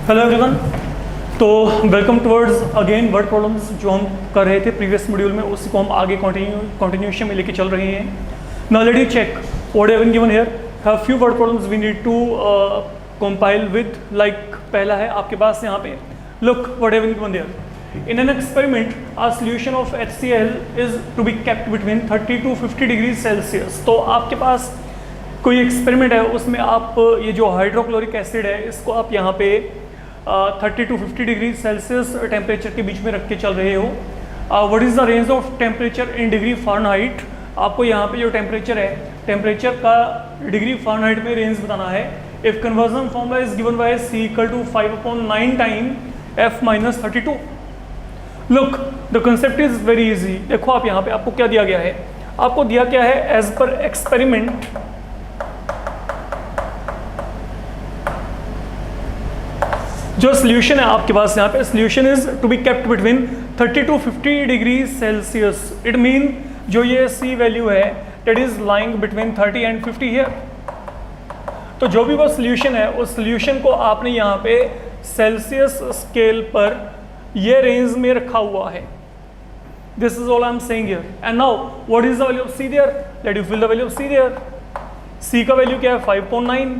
Hello everyone. तो welcome towards again word problems जो हम कर रहे थे प्रीवियस मॉड्यूल में, उसी को हम आगे कंटिन्यूएशन में लेके चल रहे हैं। Now let you check what have been given here. Have few word problems we need to compile with. Like पहला है आपके पास यहाँ पे, look what have been given here. In an experiment a solution of HCl is to be kept between 30 to 50 degree Celsius. तो आपके पास कोई experiment है, उसमें आप ये जो हाइड्रोक्लोरिक एसिड है इसको आप यहाँ पे 30 to 50 डिग्री सेल्सियस टेम्परेचर के बीच में रख के चल रहे हो। What is the range of temperature in degree Fahrenheit. आपको यहाँ पे जो टेम्परेचर है, टेम्परेचर का डिग्री फ़ारेनहाइट में रेंज बताना है। If conversion formula is given bye C = 5/9 time F-32। Look the concept is very easy. देखो आप यहाँ पे आपको क्या दिया गया है, आपको दिया क्या है, एज पर एक्सपेरिमेंट जो सोल्यूशन है आपके पास यहाँ पे, solution is to be kept between 30 to 50 degree Celsius. It mean जो ये C वैल्यू है that is lying between 30 and 50 here. तो जो भी वो सोल्यूशन है उस सोल्यूशन को आपने यहाँ पे सेल्सियस स्केल पर ये रेंज में रखा हुआ है। This is all I am saying here. And now what is the value of C there, let you fill the value of C there. C का वैल्यू क्या है, 5.9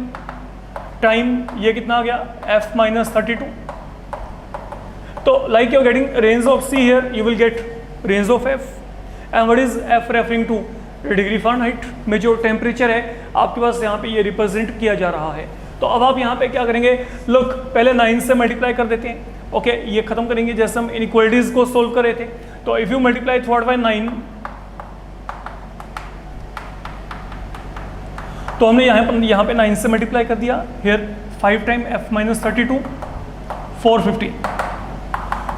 टाइम ये कितना आ गया, F-32। तो like you are getting range of C here, you will get range of F। And what is F referring to, degree Fahrenheit में जो temperature है आपके पास यहाँ पे ये रिप्रेजेंट किया जा रहा है। तो अब आप यहाँ पे क्या करेंगे, लुक पहले 9 से मल्टीप्लाई कर देते हैं। ओके ये खत्म करेंगे जैसे हम इनइक्वालिटीज को सोल्व कर रहे थे। तो if you multiply through by 9, तो हमने यहाँ पे 9 से मल्टीप्लाई कर दिया। Here 5 time F-32 450।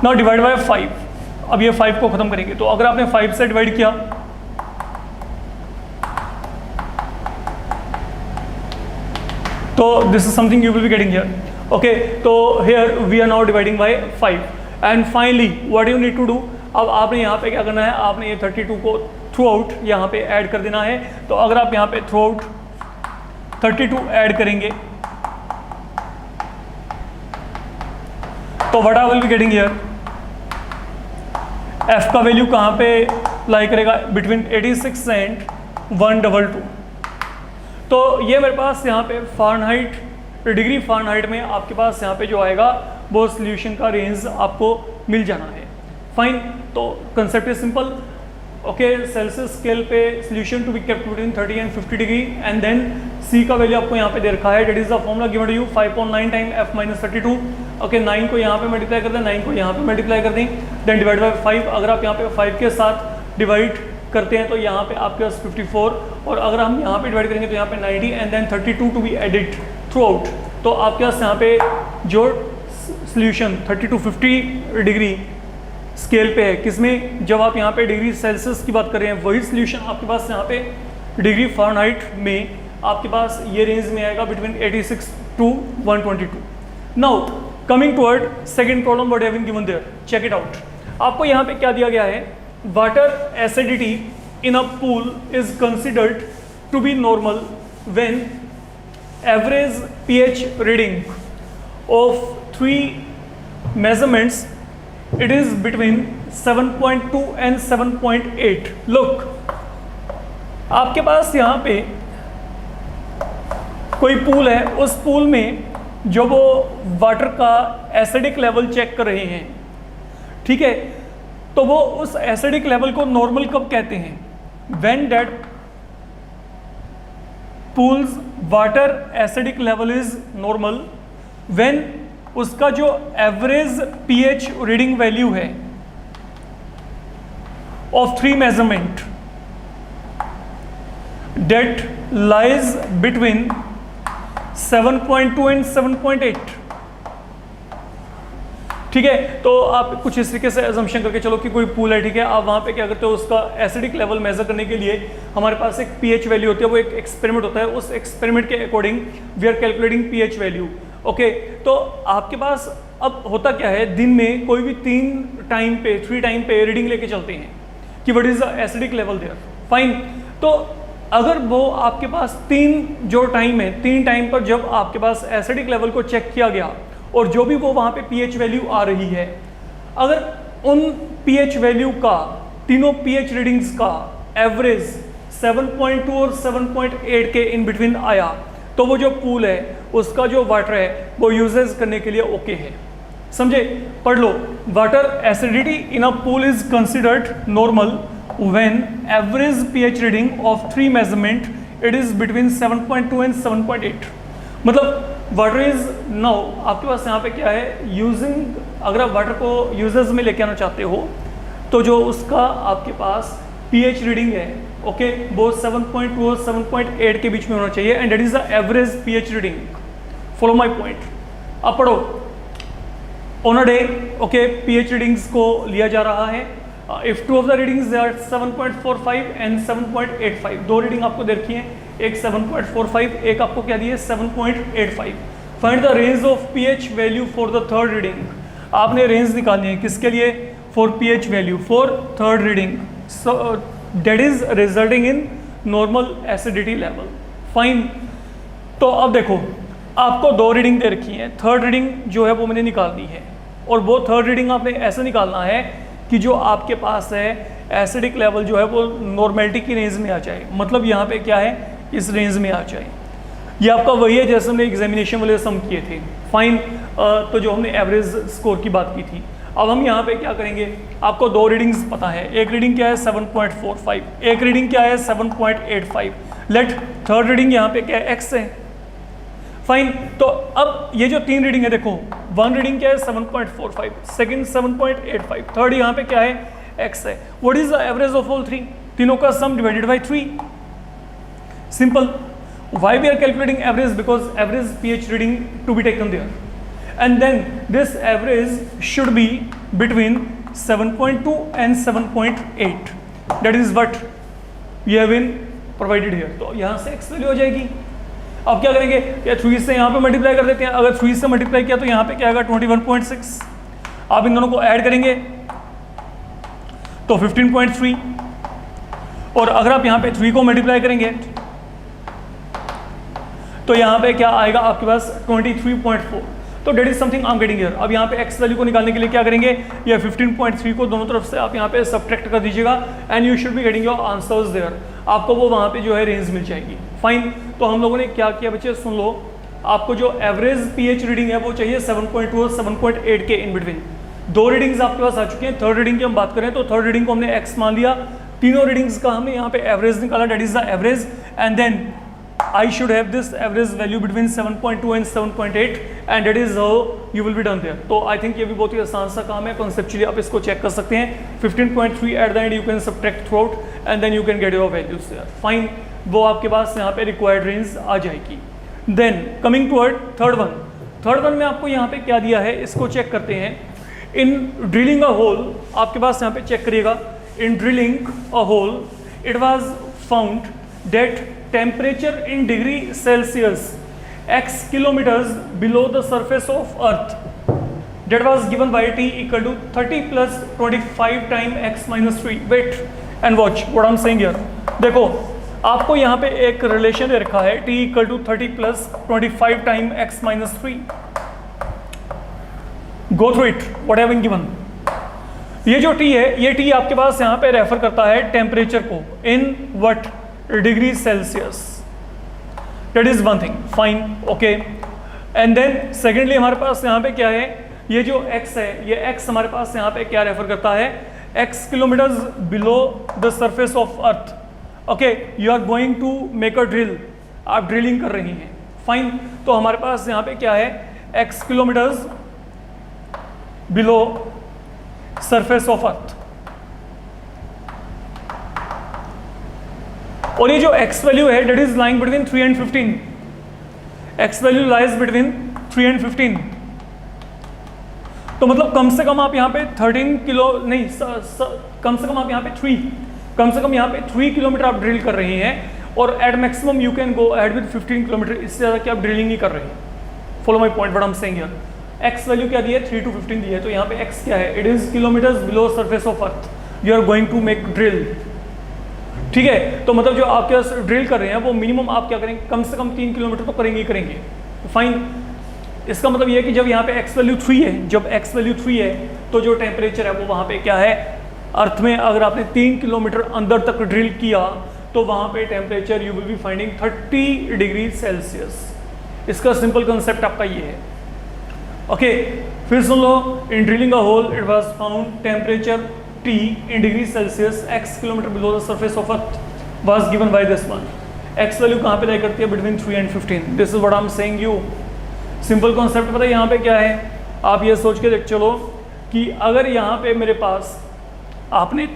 Now divide by 5। अब ये 5 को खत्म करेंगे, तो अगर आपने 5 से डिवाइड किया तो this is something you will be getting here. Okay तो here we are now dividing by 5 and finally what you need to do. अब आपने यहाँ पे क्या करना है, आपने ये 32 को थ्रू आउट यहाँ पे ऐड कर देना है। तो अगर आप यहाँ पे थ्रू आउट 32 ऐड करेंगे तो what I will be getting here, F का वैल्यू कहाँ पे लाई करेगा, बिटवीन 86 and 122। तो ये मेरे पास यहाँ पे फ़ारेनहाइट, डिग्री फ़ारेनहाइट में आपके पास यहाँ पे जो आएगा वो सोल्यूशन का रेंज आपको मिल जाना है। फाइन, तो concept is simple. Okay celsius scale पे solution to be kept between 30 and 50 degree and then C का वैल्यू आपको यहाँ पे दे रखा है, that is the formula given to you 5.9 time F-32। Okay 9 को यहाँ पे मल्टीप्लाई कर दें, 9 को यहाँ पे मल्टीप्लाई कर दें, देन डिवाइड बाय 5। अगर आप यहाँ पे 5 के साथ डिवाइड करते हैं तो यहाँ पे आपके पास 54, और अगर हम यहाँ पे डिवाइड करेंगे तो यहाँ पे 90 and then 32 to be added throughout. तो आपके पास यहाँ पे जो सोल्यूशन 30 to 50 डिग्री स्केल पे है, किसमें, जब आप यहाँ पे डिग्री सेल्सियस की बात कर रहे हैं, वही सोल्यूशन आपके पास यहाँ पे डिग्री फ़ारेनहाइट में आपके पास ये रेंज में आएगा between 86 to 122। Now coming toward second problem what have been given there, check it out. आपको यहाँ पे क्या दिया गया है, water acidity in a pool is considered to be normal when average pH reading of 3 measurements it is between 7.2 and 7.8। look आपके पास यहाँ पे कोई पूल है, उस पूल में जो वो वाटर का एसिडिक लेवल चेक कर रहे हैं, ठीक है, तो वो उस एसिडिक लेवल को नॉर्मल कब कहते हैं, when that pool's water acidic level is normal when उसका जो एवरेज pH रीडिंग वैल्यू है of 3 measurement that lies between 7.2 and 7.8। ठीक है, तो आप कुछ इस तरीके से अजम्पशन करके चलो कि कोई पूल है, ठीक है, आप वहाँ पे क्या करते हो, उसका एसिडिक लेवल मेजर करने के लिए हमारे पास एक pH वैल्यू होती है, वो एक एक्सपेरिमेंट होता है, उस एक्सपेरिमेंट के according we are calculating pH value. Okay तो आपके पास अब होता क्या है, दिन में कोई भी 3 टाइम पे रीडिंग लेके चलते हैं कि what is the acidic level there. Fine, तो अगर वो आपके पास 3 जो टाइम है, 3 टाइम पर जब आपके पास एसिडिक लेवल को चेक किया गया और जो भी वो वहाँ पे pH वैल्यू आ रही है, अगर उन pH वैल्यू का, तीनों pH रीडिंग्स का एवरेज 7.2 और 7.8 के इन बिटवीन आया, तो वो जो पूल है उसका जो वाटर है वो यूजेस करने के लिए ओके है। समझे? पढ़ लो। Water acidity in a pool is considered normal when average pH reading of 3 measurement it is between 7.2 and 7.8। मतलब वाटर इज नाउ आपके पास यहाँ पे क्या है, यूजिंग, अगर आप वाटर को यूजेस में लेके आना चाहते हो तो जो उसका आपके पास पीएच रीडिंग है, ओके, वो 7.2 और 7.8 के बीच में होना चाहिए, and that is the average pH reading. Follow my point. अब पढ़ो। On a day, okay, pH readings को लिया जा रहा है। If two of the readings are 7.45 and 7.85, दो रीडिंग आपको दे रखी है, एक 7.45, एक आपको क्या दी है 7.85। Find the range of pH value for the third reading. आपने रेंज निकालनी है किसके लिए? For pH value for third reading, so that is resulting in normal acidity level. Fine. तो अब देखो, आपको दो रीडिंग दे रखी है, थर्ड रीडिंग जो है वो मैंने निकालनी है, और वो थर्ड रीडिंग आपने ऐसे निकालना है कि जो आपके पास है एसिडिक लेवल जो है वो नॉर्मेलिटी की रेंज में आ जाए। मतलब यहाँ पे क्या है, इस रेंज में आ जाए। ये आपका वही है जैसे हमने एग्जामिनेशन वाले सम किए थे। फाइन। तो जो हमने एवरेज स्कोर की बात की थी, अब हम यहाँ पे क्या करेंगे, आपको दो रीडिंग्स पता है, एक रीडिंग क्या है 7.45, एक रीडिंग क्या है 7.85। लेट थर्ड रीडिंग यहाँ पे क्या है, x है। फाइन। तो अब ये जो तीन रीडिंग है, देखो, वन रीडिंग क्या है 7.45, सेकंड 7.85, थर्ड यहाँ पे क्या है x है। What is the average of all three? तीनों का sum divided by 3। Simple. Why we are calculating average? Because average pH reading to be taken there, and then this average should be between 7.2 and 7.8. that is what we have been provided here. तो यहाँ से x value हो जाएगी। अब क्या करेंगे, या 3 से यहाँ पे मल्टीप्लाई कर देते हैं। अगर 3 से मल्टीप्लाई किया तो यहाँ पे क्या आएगा 21.6। आप इन दोनों को ऐड करेंगे तो 15.3, और अगर आप यहाँ पे 3 को मल्टीप्लाई करेंगे तो यहाँ पे क्या आएगा आपके पास 23.4। तो that is something I am getting here. अब यहाँ पे x वैल्यू को निकालने के लिए क्या करेंगे, ये 15.3 को दोनों तरफ से आप यहाँ पे सब्ट्रैक्ट कर दीजिएगा, and you should be getting your answers there. आपको वो वहाँ पे जो है रेंज मिल जाएगी। फाइन। तो हम लोगों ने क्या किया बच्चे, सुन लो, आपको जो एवरेज पीएच रीडिंग है वो चाहिए 7.2 और 7.8 के इन बिटवीन। दो रीडिंग्स आपके पास आ चुकी हैं। थर्ड रीडिंग की हम बात करें तो थर्ड रीडिंग को हमने x मान लिया, तीनों रीडिंग्स का हमने यहाँ पे एवरेज निकाला, that is the average, and then I should have this average value between 7.2 and 7.8, and that is how you will be done there. तो I think ये भी बहुत ही आसान सा काम है, conceptually आप इसको चेक कर सकते हैं। 15.3 at the end you can subtract throughout and then you can get your values there. Fine, वो आपके पास यहाँ पे required range आ जाएगी। Then coming toward third one. Third one में आपको यहाँ पे क्या दिया है, इसको चेक करते हैं। In drilling a hole, आपके पास यहाँ पे चेक करिएगा। In drilling a hole, it was found that temperature in degree Celsius x kilometers below the surface of earth, that was given by t equal to 30 plus 25 times x minus 3. wait and watch what I'm saying here. देखो, आपको यहाँ पे एक relation दे रखा है t equal to 30 plus 25 times x minus 3. go through it what I have been given. ये जो t है, ये t आपके पास यहाँ पे रेफर करता है टेम्परेचर को in what degree Celsius. That is one thing. Fine, okay. And then secondly हमारे पास यहाँ पे क्या है, ये जो x है, ये x हमारे पास यहाँ पे क्या रेफर करता है, x kilometres below the surface of earth. Okay, you are going to make a drill, आप ड्रिलिंग कर रही हैं। फाइन। तो हमारे पास यहाँ पे क्या है, x kilometres below surface of earth, और ये जो x वैल्यू है that is lying between 3 and 15। x value lies between 3 and 15। तो मतलब कम से कम आप यहाँ पे 13 किलो नहीं, कम से कम आप यहाँ पे 3 किलोमीटर आप ड्रिल कर रही हैं, और at maximum you can go ahead with 15 kilometre. इससे ज़्यादा कि आप ड्रिलिंग नहीं कर रहे हैं। Follow my point what I am saying here. x value क्या दी है, 3 to 15 दी है, तो यहाँ पे x क्या है, it is kilometres below surface of earth you are going to make drill. ठीक है, तो मतलब जो आपके पास ड्रिल कर रहे हैं वो मिनिमम आप क्या करेंगे, कम से कम 3 किलोमीटर तो करेंगे ही करेंगे। फाइन। इसका मतलब ये है कि जब यहाँ पे x वैल्यू 3 है, जब x वैल्यू 3 है तो जो टेम्परेचर है वो वहाँ पे क्या है, अर्थ में अगर आपने 3 किलोमीटर अंदर तक ड्रिल किया तो वहाँ पे temperature you will be finding 30 degree celsius. इसका सिंपल कंसेप्ट आपका ये है। ओके, फिर सुन लो, in drilling a hole it was found temperature T in degree Celsius x kilometre below the surface of earth was given by this one. x value कहाँ पे lie करती है, between 3 and 15। This is what I am saying you. Simple concept पता है यहाँ पे क्या है, आप ये सोच के देख चलो कि अगर यहाँ पे मेरे पास आपने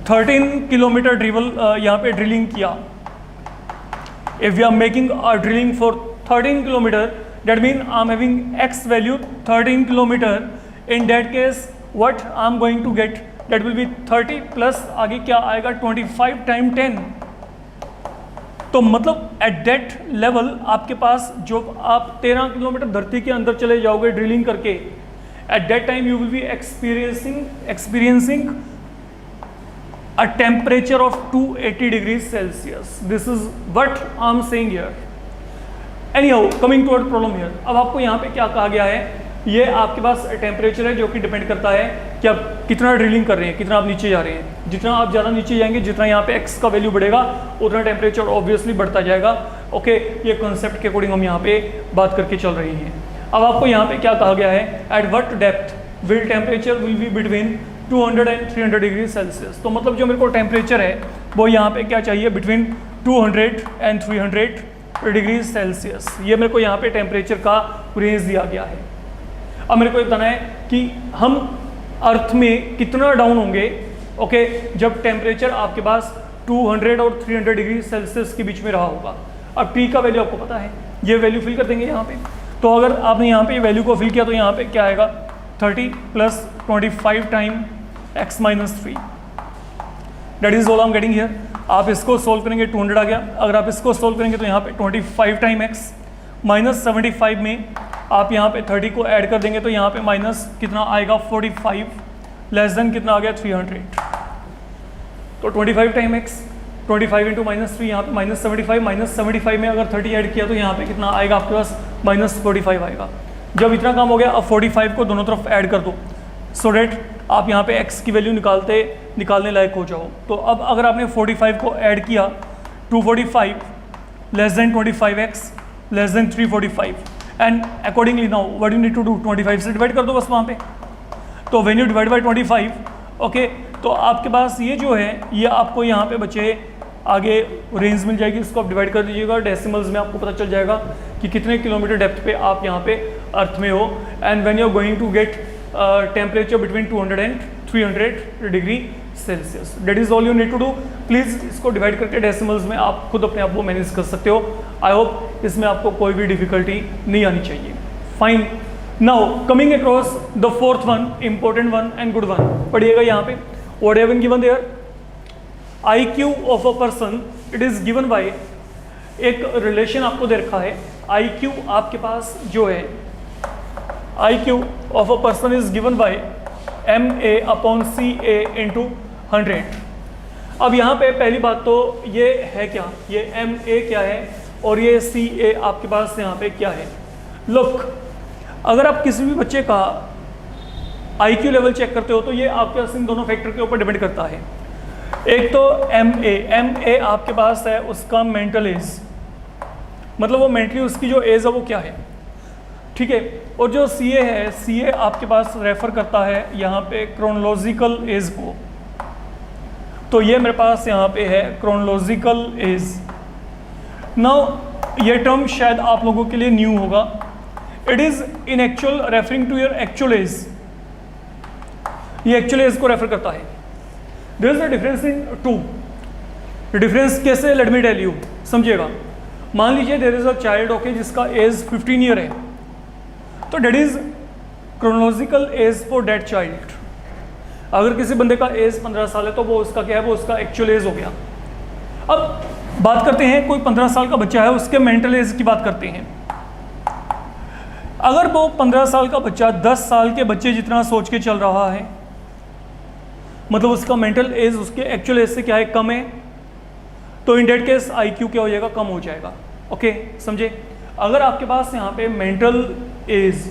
13 किलोमीटर यहाँ पे ड्रिलिंग किया, if you are making a drilling for 13 kilometre, that mean I am having x value 13 kilometre. In that case what I am going to get, that will be 30 plus आगे क्या आएगा 25 time 10। तो मतलब at that level आपके पास जो आप 13 kilometre धरती के अंदर चले जाओगे ड्रिलिंग करके, at that time you will B experiencing a temperature of 280 degree Celsius. This is what I am saying here. Anyhow, coming toward problem here. अब आपको यहाँ पे क्या कहा गया है, ये आपके पास टेम्परेचर है जो कि डिपेंड करता है कि आप कितना ड्रिलिंग कर रहे हैं, कितना आप नीचे जा रहे हैं। जितना आप ज़्यादा नीचे जाएंगे, जितना यहाँ पे x का वैल्यू बढ़ेगा, उतना टेम्परेचर ऑब्वियसली बढ़ता जाएगा। ओके, ये कॉन्सेप्ट के अकॉर्डिंग हम यहाँ पे बात करके चल रही हैं। अब आपको यहाँ पे क्या कहा गया है, at what depth will temperature will be between 200 and 300 degree Celsius. तो मतलब जो मेरे को टेम्परेचर है वो यहाँ पे क्या चाहिए, बिटवीन 200 and 300 डिग्री सेल्सियस। ये मेरे को यहाँ पे टेम्परेचर का रेंज दिया गया है। अब मेरे को ये बताना है कि हम अर्थ में कितना डाउन होंगे, ओके, जब टेम्परेचर आपके पास 200 और 300 डिग्री सेल्सियस के बीच में रहा होगा। अब T का वैल्यू आपको पता है, ये वैल्यू फिल कर देंगे यहाँ पे। तो अगर आपने यहाँ पे वैल्यू को फिल किया तो यहाँ पे क्या आएगा, 30 plus 25 time x minus 3। That is all I am getting here. आप इसको सोल्व करेंगे 200 आ गया। अगर आप इसको सोल्व करेंगे तो यहाँ पे 25 टाइम x माइनस 75 में आप यहाँ पे 30 को ऐड कर देंगे तो यहाँ पे माइनस कितना आएगा 45 लेस देन कितना आ गया 300। तो 25 टाइम x, 25 इंटू माइनस 3, यहाँ पे माइनस 75, माइनस 75 में अगर 30 ऐड किया तो यहाँ पे कितना आएगा आपके पास, माइनस 45 आएगा। जब इतना काम हो गया, अब 45 को दोनों तरफ ऐड कर दो सो डेट आप यहाँ पे x की वैल्यू निकालने लायक हो जाओ। तो अब अगर आपने 45 को ऐड किया, 245 less than 25x less than 345 and accordingly now what you need to do, 25 से डिवाइड कर दो बस वहाँ पे। तो when you divide by 25, okay, तो आपके पास ये जो है ये आपको यहाँ पे बचे आगे रेंज मिल जाएगी। इसको आप डिवाइड कर दीजिएगा डेसिमल्स में, आपको पता चल जाएगा कि कितने किलोमीटर डेप्थ पे आप यहाँ पे अर्थ में हो। And when you are going to get temperature between 200 and 300 degree Celsius. That is all you need to do. Please इसको डिवाइड करके डेसिमल्स में आप खुद अपने आप को मैनेज कर सकते हो। आई होप इसमें आपको कोई भी डिफिकल्टी नहीं आनी चाहिए। Fine, now coming across the fourth one, important one and good one. पढ़िएगा यहाँ पे, what have been given there, IQ of a person, it is given by, एक रिलेशन आपको दे रखा है। IQ आपके पास जो है, IQ of a person is given by MA upon CA into 100। अब यहाँ पे पहली बात तो ये है क्या, ये MA क्या है और ये CA आपके पास यहाँ पे क्या है। लुक, अगर आप किसी भी बच्चे का IQ लेवल चेक करते हो तो ये आपके पास इन दोनों फैक्टर के ऊपर डिपेंड करता है। एक तो MA आपके पास है उसका मेंटल एज, मतलब वो मेंटली उसकी जो एज है वो क्या है, ठीक है। और जो CA है, CA आपके पास रेफर करता है यहाँ पे क्रोनोलॉजिकल एज को। तो ये मेरे पास यहाँ पे है क्रोनोलॉजिकल एज। नाउ ये टर्म शायद आप लोगों के लिए न्यू होगा। It is in actual referring to your actual age, ये एक्चुअल एज को रेफर करता है। There is a difference in two. Difference कैसे, लेट मी टेल यू, समझिएगा। मान लीजिए there is a child, okay, जिसका एज 15 ईयर है, तो that is chronological age for that child. अगर किसी बंदे का एज 15 साल है तो वो उसका क्या है, वो उसका एक्चुअल एज हो गया। अब बात करते हैं कोई 15 साल का बच्चा है, उसके मेंटल एज की बात करते हैं। अगर वो 15 साल का बच्चा 10 साल के बच्चे जितना सोच के चल रहा है, मतलब उसका मेंटल एज उसके एक्चुअल एज से क्या है, कम है, तो इन डेट केस IQ क्या हो जाएगा, कम हो जाएगा। ओके, समझे। अगर आपके पास यहाँ पे मेंटल एज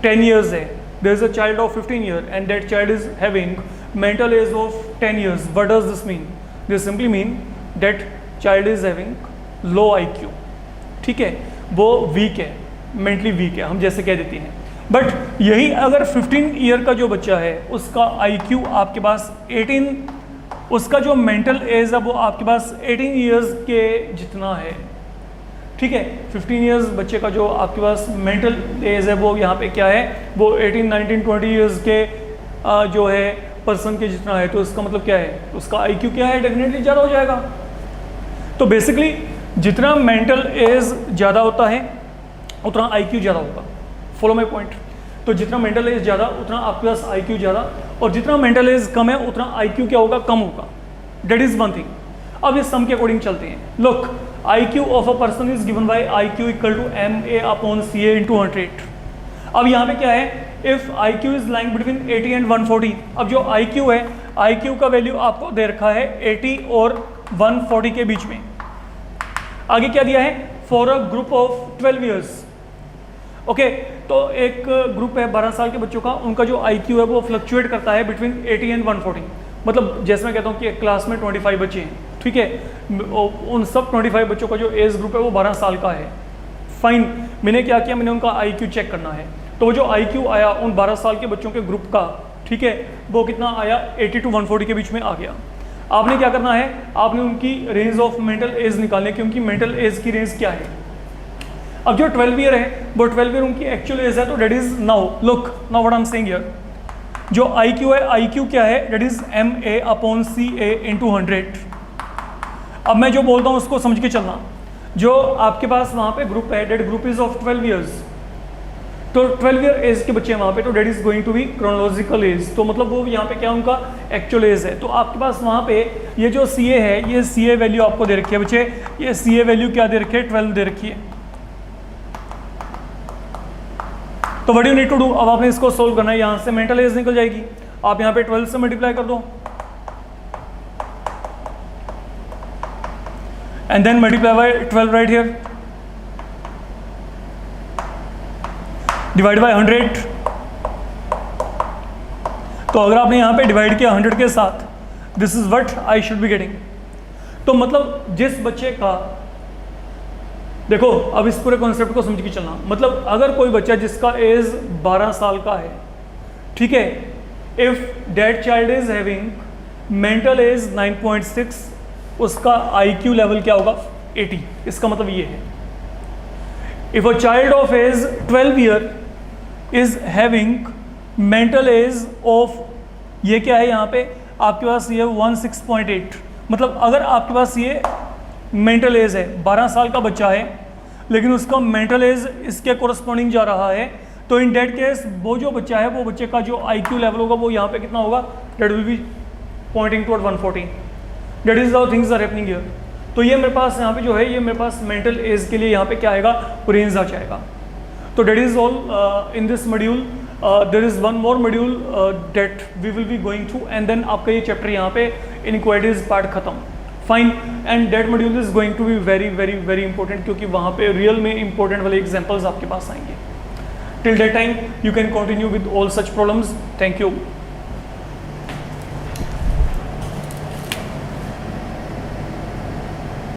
10 years है, there is a child of 15 years and that child is having mental age of 10 years, what does this mean? This simply mean that child is having low IQ, ठीक है, वो week है, mentally weak है, हम जैसे कह देते हैं। बट यही अगर 15 ईयर का जो बच्चा है उसका IQ आपके पास 18, उसका जो मेंटल एज है वो आपके पास 18 ईयर्स के जितना है, ठीक है। 15 ईयर्स बच्चे का जो आपके पास मेंटल एज है वो यहाँ पे क्या है, वो 18, 19, 20 ईयर्स के जो है पर्सन के जितना है, तो इसका मतलब क्या है, उसका IQ क्या है, डेफिनेटली ज़्यादा हो जाएगा। तो बेसिकली जितना मेंटल एज ज़्यादा होता है उतना IQ ज़्यादा होगा। Follow my point. तो जितना मेंटल एज ज़्यादा उतना आपके पास IQ ज़्यादा, और जितना मेंटल एज कम है उतना IQ क्या होगा, कम होगा। That is one thing. अब इस सम के अकॉर्डिंग चलते हैं। Look, IQ of a person is given by IQ equal to MA/CA × 100। अब यहाँ पे क्या है, if IQ is lying between 80 and 140। अब जो IQ है, IQ का वैल्यू आपको दे रखा है 80 और 140 के बीच में। आगे क्या दिया है, for a group of 12 years. Okay, तो एक ग्रुप है 12 साल के बच्चों का, उनका जो IQ है वो फ्लक्चुएट करता है बिटवीन 80 एंड 140। मतलब जैसे मैं कहता हूँ कि एक क्लास में 25 बच्चे हैं, ठीक है, उन सब 25 बच्चों का जो एज ग्रुप है वो 12 साल का है। फाइन, मैंने क्या किया, मैंने उनका IQ चेक करना है। तो वो जो IQ आया उन 12 साल के बच्चों के ग्रुप का, ठीक है, वो कितना आया, 80 to 140 के बीच में आ गया। आपने क्या करना है, आपने उनकी रेंज ऑफ मेंटल एज निकालनी, कि उनकी मेंटल एज की रेंज क्या है। अब जो 12 ईयर है वो 12 ईयर उनकी एक्चुअल एज है, तो that is now, look now what I am saying here, जो IQ है, IQ क्या है, डेट इज MA/CA × 100। अब मैं जो बोलता हूँ उसको समझ के चलना। जो आपके पास वहाँ पे ग्रुप है, that group is of 12 years, तो 12 ईयर एज के बच्चे हैं वहाँ पे, तो that is going to be chronological age. तो मतलब वो यहाँ पे क्या उनका एक्चुअल एज है। तो आपके पास वहाँ पे ये जो CA है, ये CA वैल्यू आपको दे रखी है बच्चे, ये CA वैल्यू क्या दे रखी है, 12 दे रखी है। तो what you need to do, अब आपने इसको सोल्व करना है। यहाँ से मेंटल एज निकल जाएगी, आप यहाँ पे 12 से मल्टीप्लाई कर दो and then multiply by 12 right here, divide by 100। तो अगर आपने यहाँ पे डिवाइड किया 100 के साथ, this is what I should be getting. तो मतलब जिस बच्चे का, देखो अब इस पूरे कॉन्सेप्ट को समझ के चलना, मतलब अगर कोई बच्चा जिसका एज 12 साल का है, ठीक है, if that child is having mental as 9.6, उसका IQ लेवल क्या होगा, 80। इसका मतलब ये है, if a child of age 12 year is having mental age of, ये क्या है यहाँ पे आपके पास ये 16.8, मतलब अगर आपके पास ये मेंटल एज है, 12 साल का बच्चा है लेकिन उसका मेंटल एज इसके कोरस्पॉन्डिंग जा रहा है, तो इन डेट केस वो जो बच्चा है, वो बच्चे का जो IQ लेवल होगा वो यहाँ पे कितना होगा, that will be pointing toward 140। That is how things are happening here. तो ये मेरे पास यहाँ पे जो है, ये मेरे पास मेंटल एज के लिए यहाँ पे क्या आएगा, रेंज आ जाएगा। तो that is all in this module. There is one more module that we will be going through, and then आपका ये चैप्टर यहाँ पे इनइक्वालिटीज पार्ट खत्म। Fine, and that module is going to be very very very important, क्योंकि वहाँ पे real में important वाले एग्जाम्पल्स आपके पास आएंगे। Till that time you can continue with all such problems. Thank you.